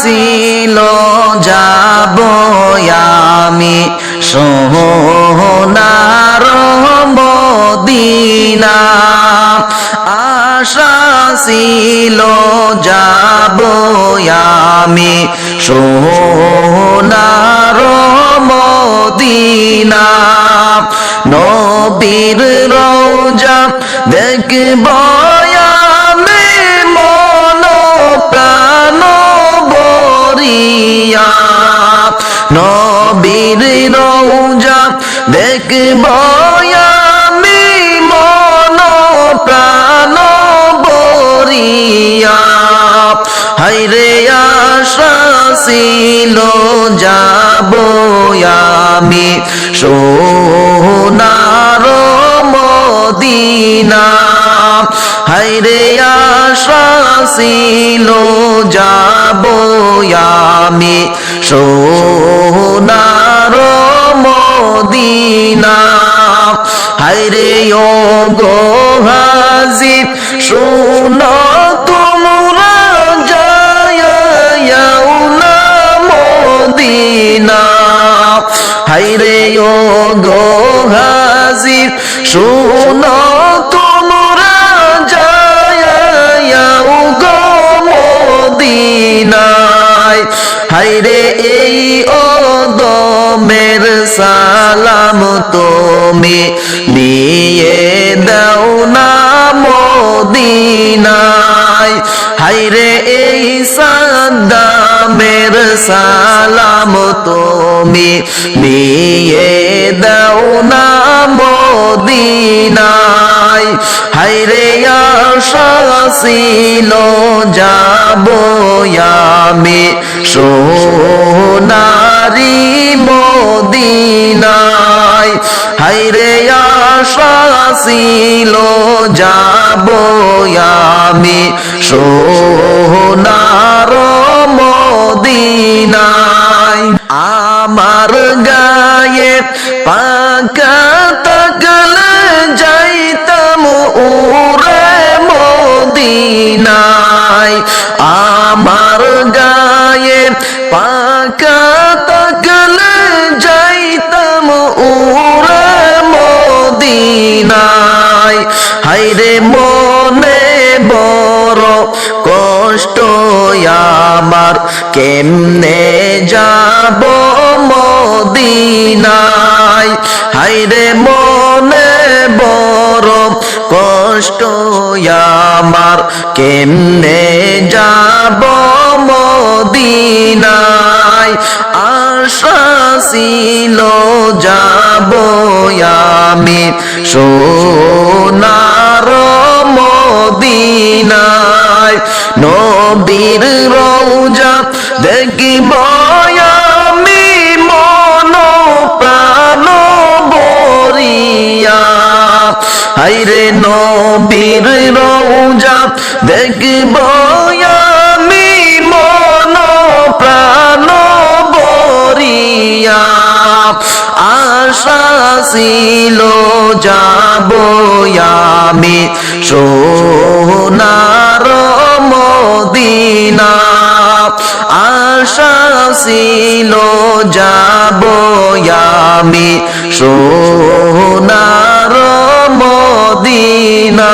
ছিল যাব আমি সোনার মদিনা, আশা ছিল যাব আমি সোনার মদিনা। নবীর রওজা দেখব আমি মন প্রাণ ভরিয়া, নবীর রওজা দেখব আমি মন প্রাণ ভরিয়া। হায়রে আশা ছিল যাব আমি সোনার মদিনা, হায়রে আশা ছিল যাব আমি সোনার মদিনা। হায়রে ও গো হাজী শুনো তোমরা যাও না মদিনা, হায়রে ও গো হাজী শুনো তোমরা যাও গো মদিনায়। হায়রে এই ওদমের সালাম তুমি দিয়ে দাও না মদিনায়, হায়রে এই সাদ্দামের সালাম তুমি দিয়ে দাও না মদিনায়। হায়রে আশা ছিল যাব আমি সোনারি মদিনায়, হায়রে আশা ছিল যাব আমি সোনার মদিনায়। আমার গায়ে পাকা থাকলে যাইতাম উড়ে মদিনায়, আমার গায়ে পাকা থাকলে যাইতাম উড়ে মদিনায়। হায়রে মনে বড় কষ্ট আমার কেমনে যাব মদিনায়, হায়রে মনে বড় কষ্ট আমার কেমনে যাব মদিনায়। আশা ছিল যাব আমি সোনার মদিনায়, নবীর রওজা দেখিব আমি মন প্রাণ ভরিয়া। হায়রে নবীর রওজা দেখিব আমি মন প্রাণ ভরিয়া। আশা ছিল যাব আমি সোনার মদিনা, আশা ছিল যাব আমি সোনার মদিনা।